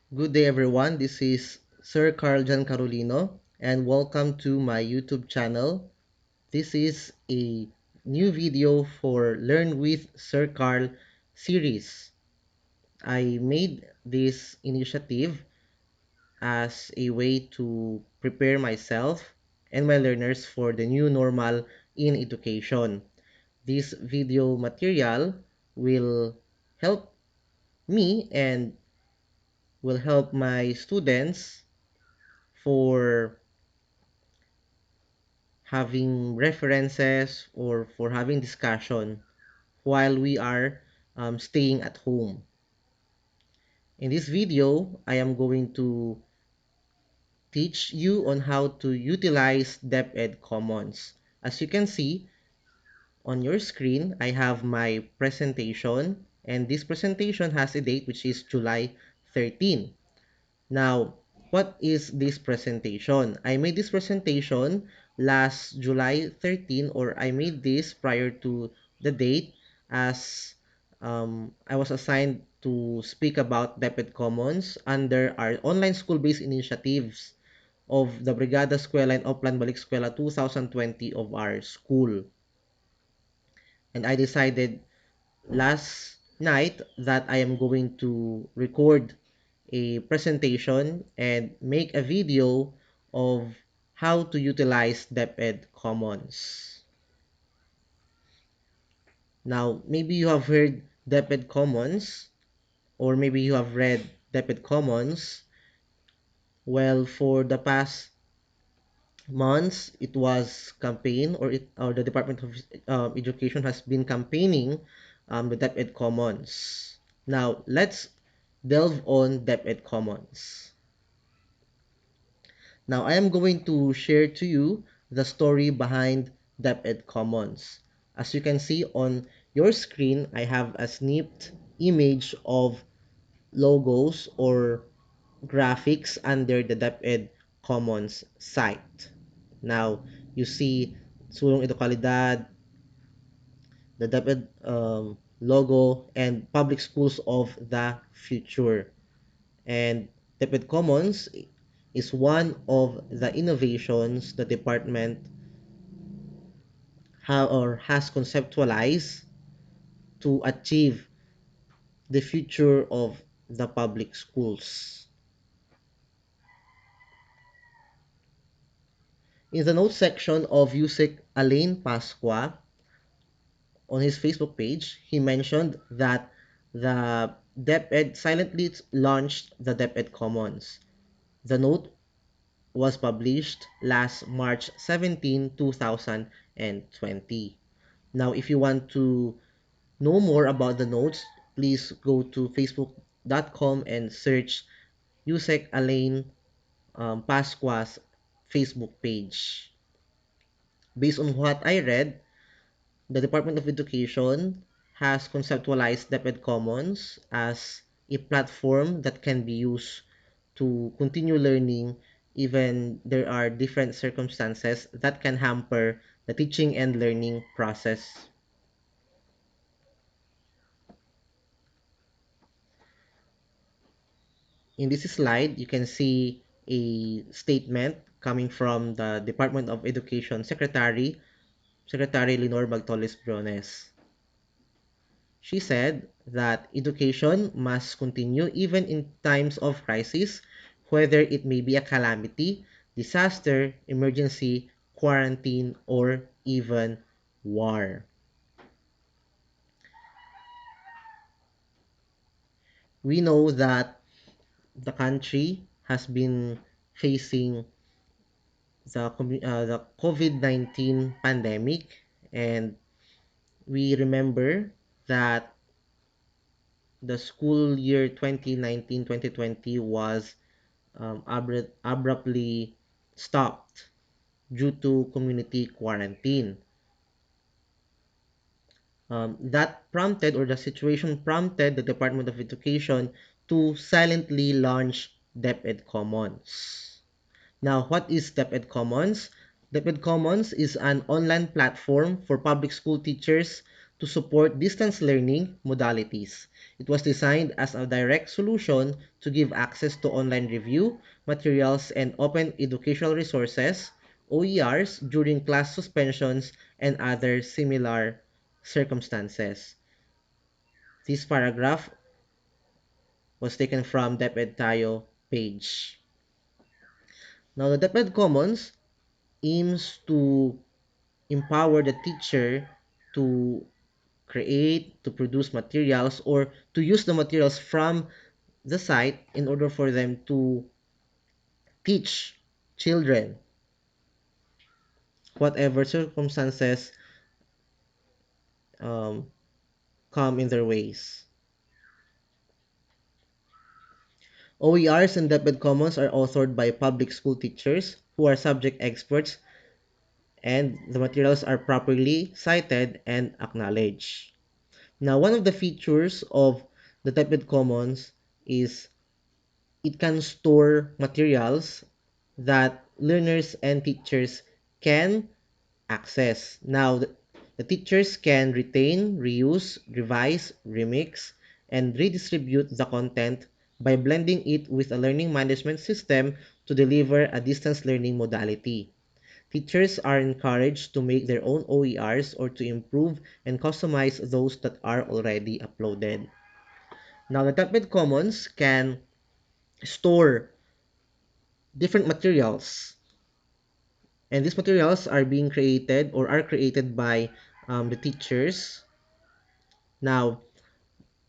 Good day, everyone. This is Sir Carl Carolino, and welcome to my YouTube channel. This is a new video for Learn with Sir Carl series. I made this initiative as a way to prepare myself and my learners for the new normal in education. This video material will help me and will help my students for having references or for having discussion while we are staying at home. In this video, I am going to teach you on how to utilize DepEd Commons. As you can see on your screen, I have my presentation, and this presentation has a date which is July 13. Now, what is this presentation? I made this presentation last July 13, or I made this prior to the date, as I was assigned to speak about DepEd Commons under our online school-based initiatives of the Brigada Eskwela and Oplan Balik Eskwela 2020 of our school. And I decided last night that I am going to record a presentation and make a video of how to utilize DepEd Commons. Now, maybe you have heard DepEd Commons, or maybe you have read DepEd Commons. Well, for the past months, it was campaign, or the Department of Education has been campaigning the DepEd Commons. Now, let's delve on DepEd Commons. Now, I am going to share to you the story behind DepEd Commons. As you can see on your screen, I have a snipped image of logos or graphics under the DepEd Commons site. Now, you see Sulong Edukalidad, the DepEd logo, and public schools of the future. And DepEd Commons is one of the innovations the department has conceptualized to achieve the future of the public schools. In the notes section of Yusek Alain Pasqua on his Facebook page, he mentioned that the DepEd silently launched the DepEd Commons. The note was published last March 17, 2020. Now, if you want to know more about the notes, please go to facebook.com and search Yusek Alain Pasqua's Facebook page. Based on what I read, the Department of Education has conceptualized DepEd Commons as a platform that can be used to continue learning even there are different circumstances that can hamper the teaching and learning process. In this slide, you can see a statement coming from the Department of Education Secretary Lenore Bagtoles Briones. She said that education must continue even in times of crisis, whether it may be a calamity, disaster, emergency, quarantine, or even war. We know that the country has been facing the COVID-19 pandemic, and we remember that the school year 2019-2020 was abruptly stopped due to community quarantine. That prompted, or the situation prompted, the Department of Education to silently launch DepEd Commons. Now, what is DepEd Commons? DepEd Commons is an online platform for public school teachers to support distance learning modalities. It was designed as a direct solution to give access to online review, materials, and open educational resources, OERs, during class suspensions and other similar circumstances. This paragraph was taken from DepEd Tayo page. Now, the DepEd Commons aims to empower the teacher to create, to produce materials, or to use the materials from the site in order for them to teach children whatever circumstances um, come in their ways. OERs and DepEd Commons are authored by public school teachers who are subject experts, and the materials are properly cited and acknowledged. Now, one of the features of the DepEd Commons is it can store materials that learners and teachers can access. Now, the teachers can retain, reuse, revise, remix, and redistribute the content by blending it with a learning management system to deliver a distance learning modality. Teachers are encouraged to make their own OERs or to improve and customize those that are already uploaded. Now, the DepEd Commons can store different materials, and these materials are being created or are created by the teachers. Now,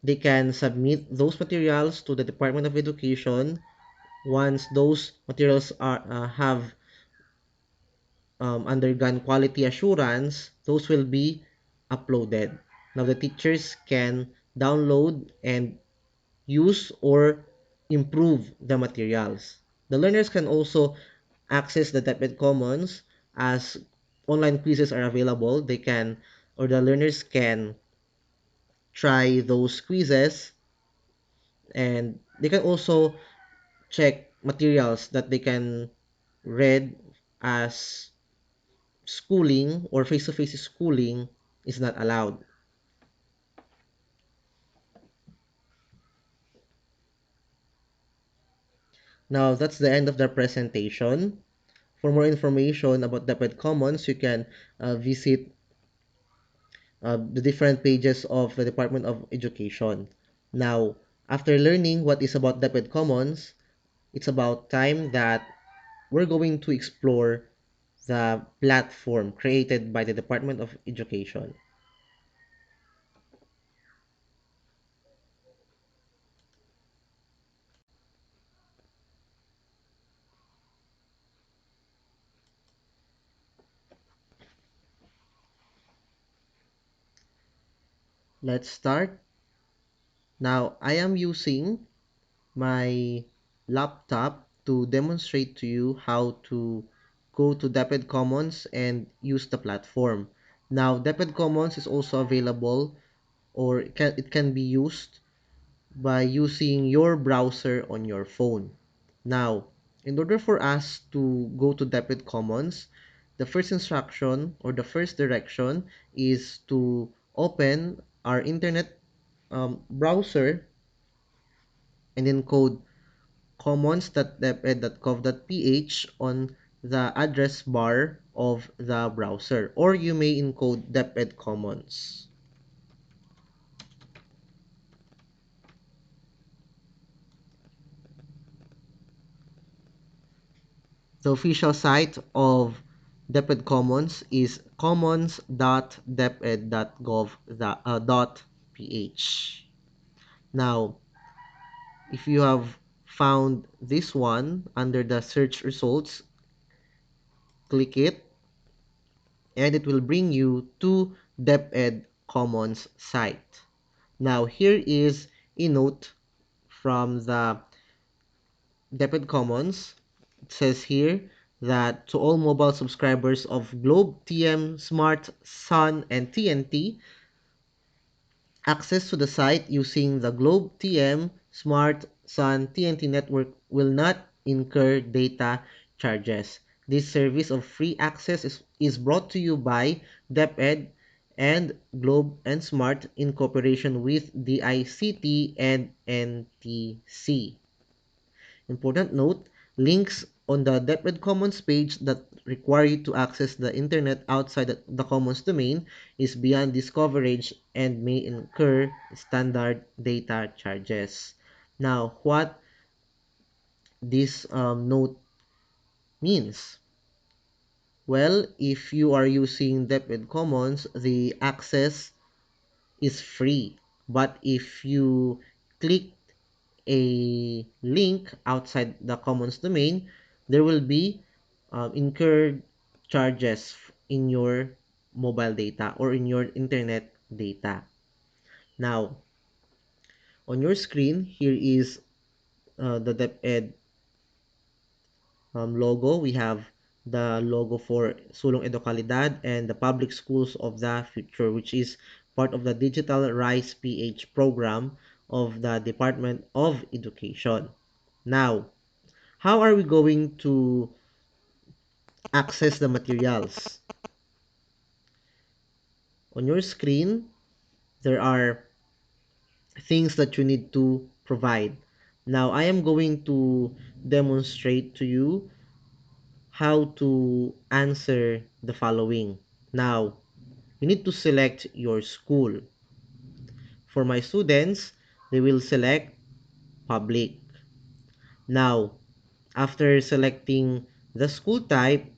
they can submit those materials to the Department of Education. Once those materials are have undergone quality assurance, those will be uploaded. Now, the teachers can download and use or improve the materials. The learners can also access the DepEd Commons as online quizzes are available. They can, or the learners can try those quizzes, and they can also check materials that they can read as schooling or face-to-face schooling is not allowed. Now, that's the end of the presentation. For more information about DepEd Commons, you can visit the different pages of the Department of Education. Now, after learning what is about DepEd Commons, it's about time that we're going to explore the platform created by the Department of Education. Let's start. Now, I am using my laptop to demonstrate to you how to go to DepEd Commons and use the platform. Now, DepEd Commons is also available, or it can be used by using your browser on your phone. Now, in order for us to go to DepEd Commons, the first instruction or the first direction is to open our internet browser and then code commons.deped.gov.ph on the address bar of the browser, or you may encode DepEd Commons. The official site of DepEd Commons is commons.deped.gov.ph. Now, if you have found this one under the search results, click it and it will bring you to DepEd Commons site. Now, here is a note from the DepEd Commons. It says here that to all mobile subscribers of Globe, TM, Smart, Sun, and TNT, access to the site using the Globe, TM, Smart, Sun, TNT network will not incur data charges. This service of free access is brought to you by DepEd and Globe and Smart in cooperation with DICT and NTC. Important note, links on the DepEd Commons page that require you to access the internet outside the Commons domain is beyond this coverage and may incur standard data charges. Now, what this note means? Well, if you are using DepEd Commons, the access is free. But if you click a link outside the Commons domain, there will be incurred charges in your mobile data or in your internet data. Now, on your screen, here is the DepEd logo. We have the logo for Sulong Educalidad and the Public Schools of the Future, which is part of the Digital Rise PH program of the Department of Education. Now, how are we going to access the materials? On your screen, there are things that you need to provide. Now, I am going to demonstrate to you how to answer the following. Now, you need to select your school. For my students, they will select public. Now, after selecting the school type,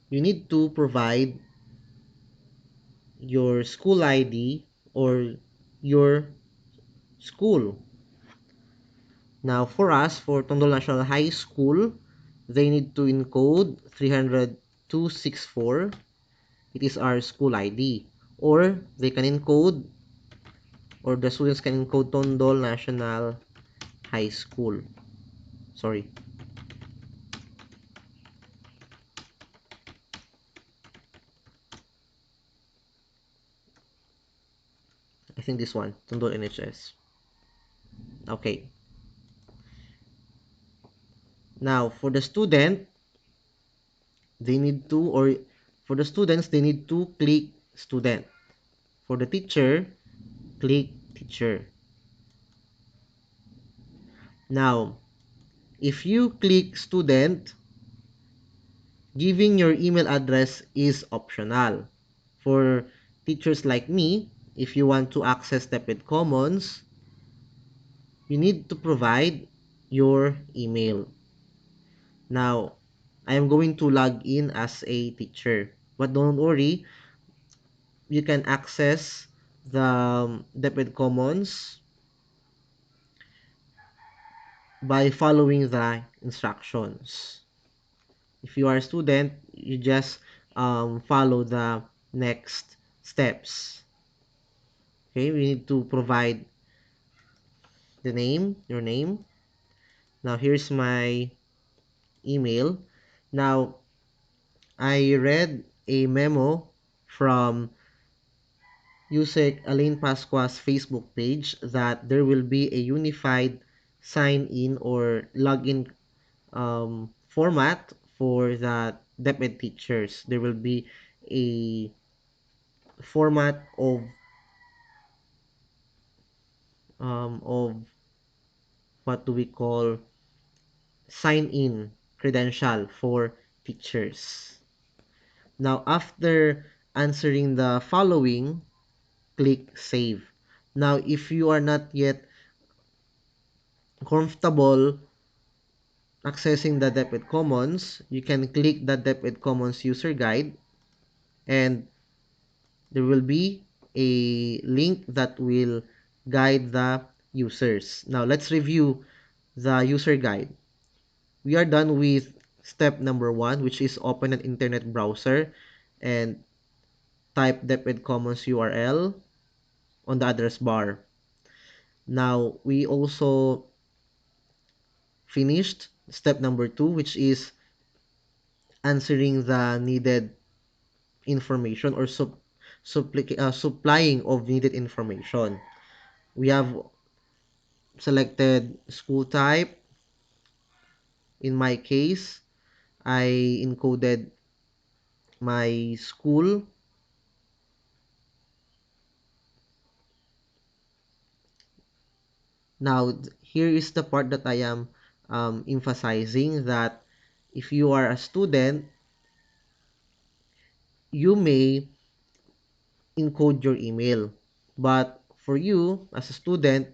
you need to provide your school ID or your school. Now, for us, for Tondo National High School, they need to encode 30264. It is our school ID. Or they can encode, or the students can encode Tondo National High School. Sorry. I think this one, Tondo NHS. Okay. Now, for the student, they need to, or for the students, they need to click student. For the teacher, click teacher. Now, if you click student, giving your email address is optional. For teachers like me, if you want to access DepEd Commons, you need to provide your email. Now, I am going to log in as a teacher. But don't worry, you can access the DepEd Commons by following the instructions. If you are a student, you just follow the next steps. Okay, we need to provide the name, your name. Now, here's my email. Now, I read a memo from Yusek Alain Pascua's Facebook page that there will be a unified sign-in or login format for the DepEd teachers. There will be a format of what do we call sign-in credential for teachers. Now, after answering the following, click Save. Now, if you are not yet comfortable accessing the DepEd Commons, you can click the DepEd Commons user guide and there will be a link that will guide the users. Now, let's review the user guide. We are done with step number 1, which is open an internet browser and type DepEd Commons URL on the address bar. Now, we also finished step number 2, which is answering the needed information or supplying of needed information. We have selected school type. In my case, I encoded my school. Now, here is the part that I am emphasizing, that if you are a student, you may encode your email. But for you, as a student,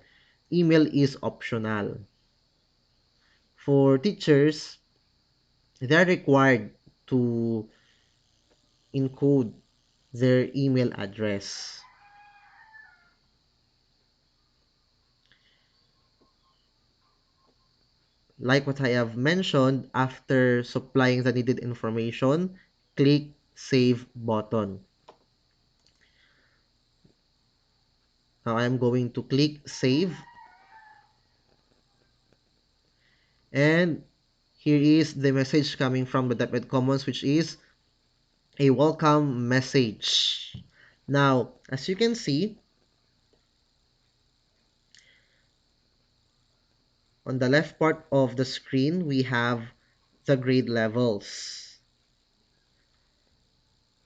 email is optional. For teachers, they're required to encode their email address. Like what I have mentioned, after supplying the needed information, click Save button. Now I am going to click Save, and here is the message coming from the DepEd Commons, which is a welcome message. Now, as you can see, on the left part of the screen, we have the grade levels.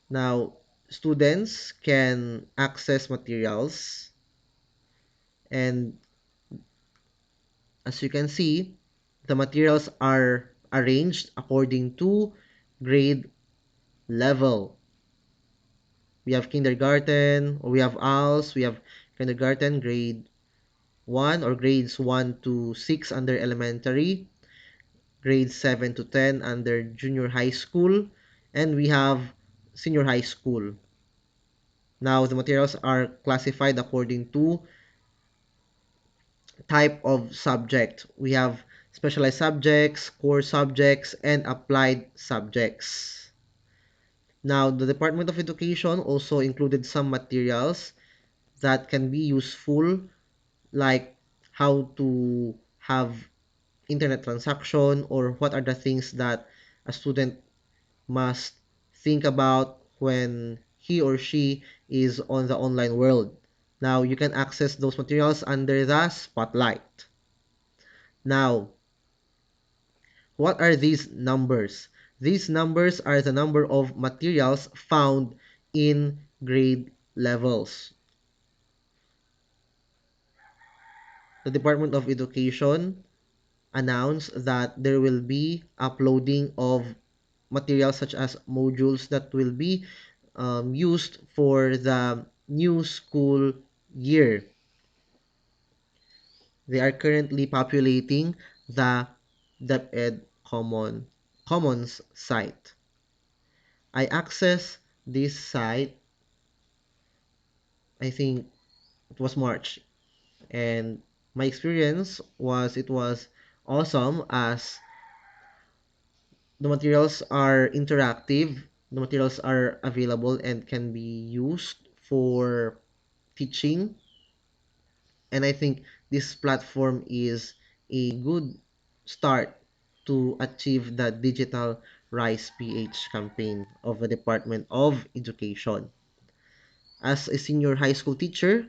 Now, students can access materials, and as you can see, the materials are arranged according to grade level. We have kindergarten, or we have ALS, we have kindergarten grade 1 or grades 1 to 6 under elementary, grades 7 to 10 under junior high school, and we have senior high school. Now, the materials are classified according to type of subject. We have specialized subjects, core subjects, and applied subjects. Now, the Department of Education also included some materials that can be useful, like how to have internet transaction, or what are the things that a student must think about when he or she is on the online world. Now, you can access those materials under the Spotlight. Now, what are these numbers? These numbers are the number of materials found in grade levels. The Department of Education announced that there will be uploading of materials such as modules that will be used for the new school year. They are currently populating the DepEd Commons site. I access this site, I think it was March, and my experience was, it was awesome, as the materials are interactive, the materials are available and can be used for teaching, and I think this platform is a good start to achieve the digital Rise PH campaign of the Department of Education. As a senior high school teacher,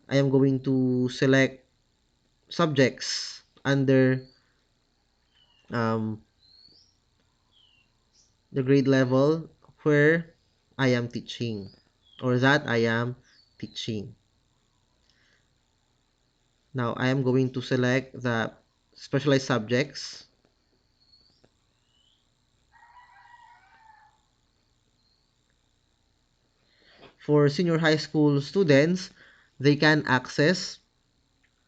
I am going to select subjects under um, the grade level where I am teaching, or that I am teaching. Now I am going to select the specialized subjects. For senior high school students, they can access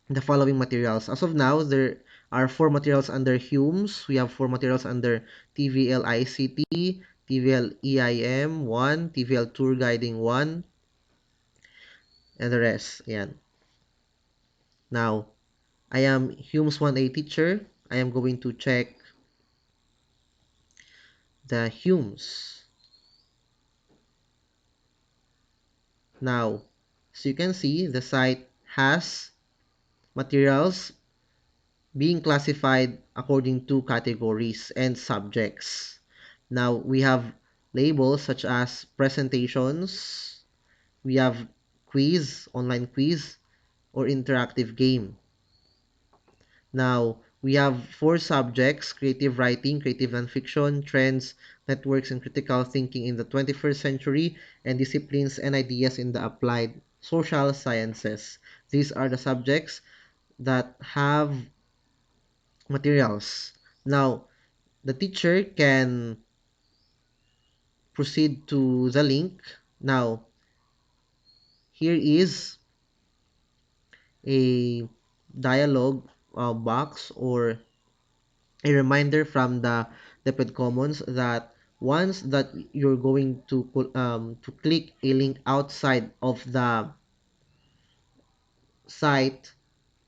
the following materials. As of now, there are 4 materials under Humes. We have 4 materials under TVL ICT, TVL EIM 1, TVL Tour Guiding 1, and the rest. Yan. Now, I am Humes 1A teacher. I am going to check the Humes. Now, so you can see the site has materials being classified according to categories and subjects. Now, we have labels such as presentations, we have quiz, online quiz, or interactive game. Now, we have 4 subjects: creative writing, creative nonfiction, trends, networks and critical thinking in the 21st century, and disciplines and ideas in the applied social sciences. These are the subjects that have materials. Now, the teacher can proceed to the link. Now, here is a dialogue box or a reminder from the DepEd Commons that once that you're going to click a link outside of the site,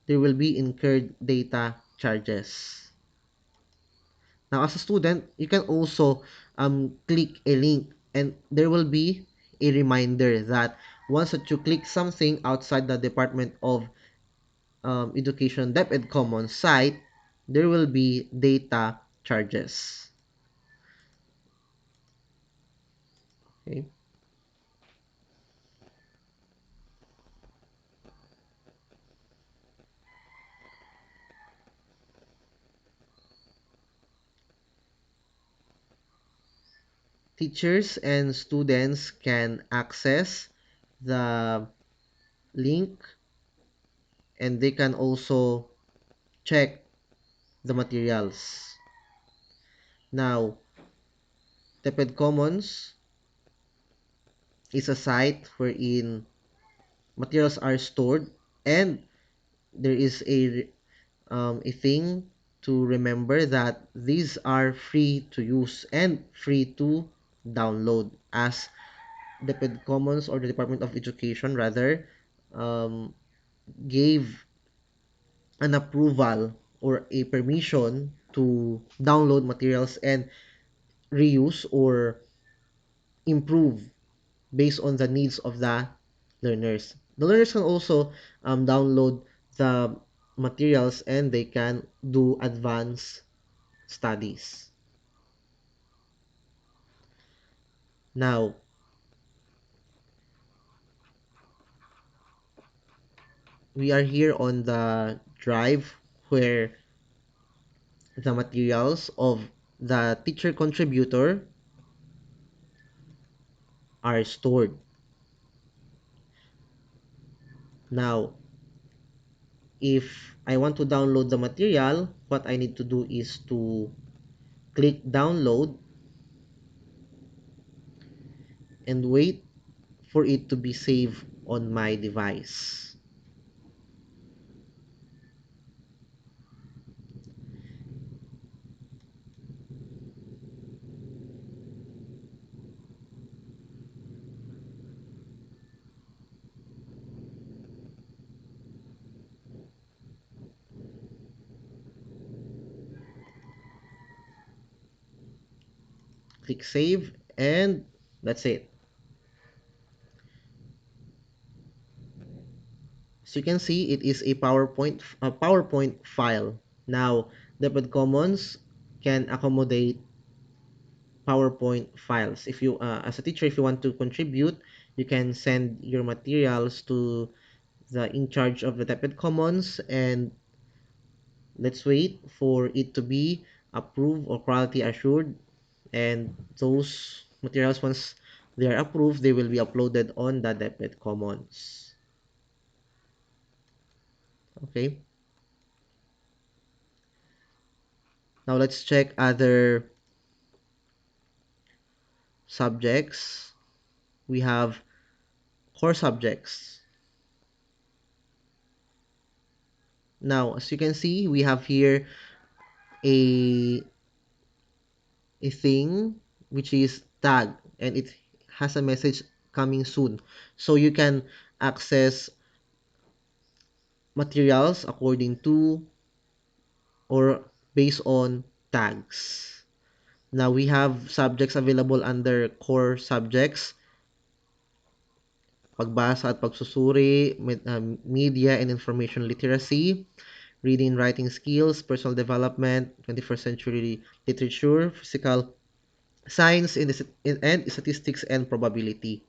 there will be incurred data charges. Now, as a student, you can also click a link, and there will be a reminder that once that you click something outside the Department of Education DepEd Commons site, there will be data charges. Okay. Teachers and students can access the link, and they can also check the materials. Now, DepEd Commons is a site wherein materials are stored, and there is a thing to remember that these are free to use and free to download, as DepEd Commons, or the Department of Education rather, um, gave an approval or a permission to download materials and reuse or improve based on the needs of the learners. The learners can also download the materials, and they can do advanced studies. Now, we are here on the drive where the materials of the teacher contributor are stored. Now, if I want to download the material, what I need to do is to click download and wait for it to be saved on my device. Click save, and that's it. So you can see it is a PowerPoint file. Now, DepEd Commons can accommodate PowerPoint files. If you, as a teacher, if you want to contribute, you can send your materials to the in charge of the DepEd Commons, and let's wait for it to be approved or quality assured. And those materials, once they are approved, they will be uploaded on the DepEd Commons. Okay. Now let's check other subjects. We have core subjects. Now, as you can see, we have here a thing which is tag, and it has a message coming soon. So you can access materials according to or based on tags. Now we have subjects available under core subjects: pagbasa at pagsusuri, media and information literacy, reading and writing skills, personal development, 21st century literature, physical science, and statistics and probability.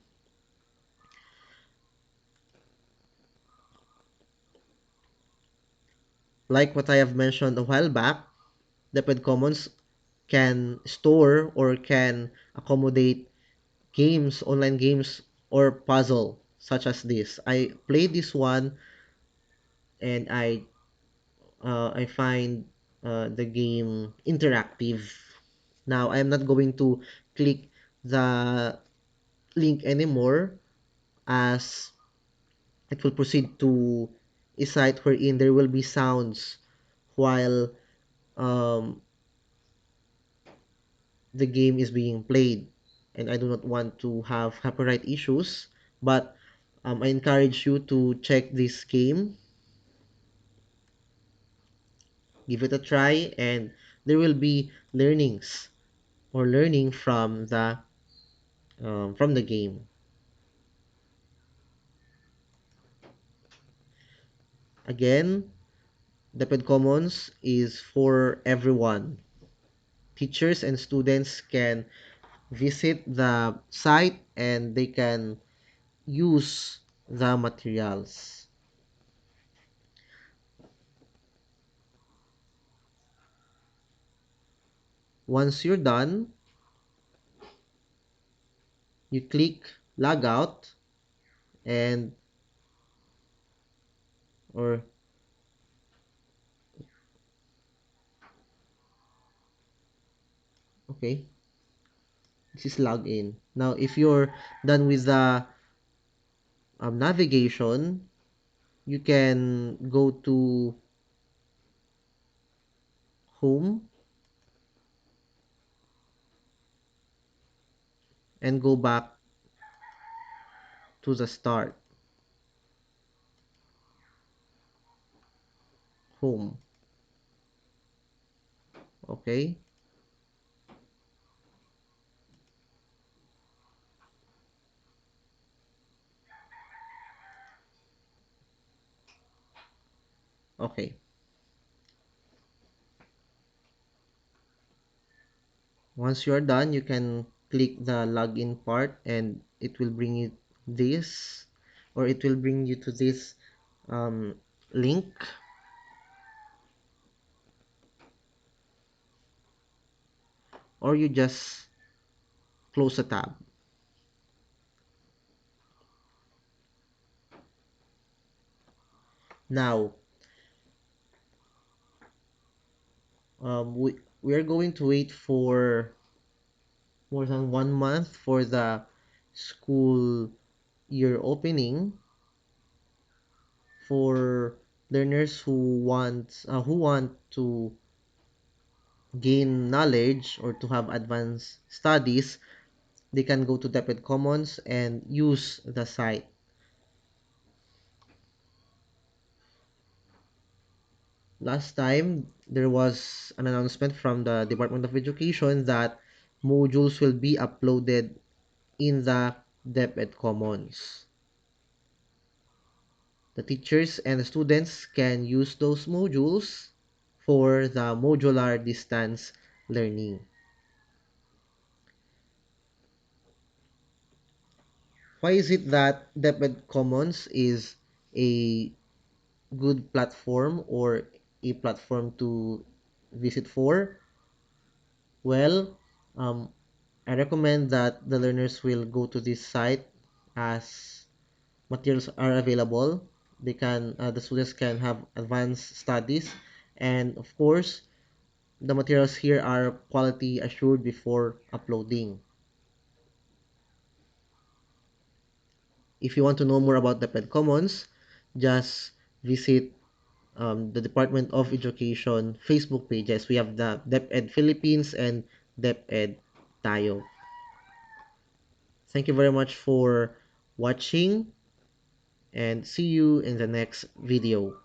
Like what I have mentioned a while back, DepEd Commons can store or can accommodate games, online games, or puzzle such as this. I played this one and I find the game interactive. Now I'm not going to click the link anymore as it will proceed to a site wherein there will be sounds while um, the game is being played, and I do not want to have copyright issues. But I encourage you to check this game, give it a try, and there will be learnings or learning from the game. Again, DepEd Commons is for everyone. Teachers and students can visit the site and they can use the materials. Once you're done, you click log out and or okay, this is log in. Now if you're done with the navigation, you can go to home and go back to the start. Home. Okay. Okay. Once you're done, you can click the login part and it will bring you this, or it will bring you to this um, link, or you just close a tab. Now, we are going to wait for more than 1 month for the school year opening for learners who want to gain knowledge or to have advanced studies. They can go to DepEd Commons and use the site. Last time, there was an announcement from the Department of Education that modules will be uploaded in the DepEd Commons. The teachers and the students can use those modules for the modular distance learning. Why is it that DepEd Commons is a good platform or a platform to visit for? Well, um, I recommend that the learners will go to this site as materials are available. The students can have advanced studies, and of course, the materials here are quality assured before uploading. If you want to know more about the DepEd Commons, just visit the Department of Education Facebook pages. We have the DepEd Philippines and DepEd Tayo. Thank you very much for watching and see you in the next video.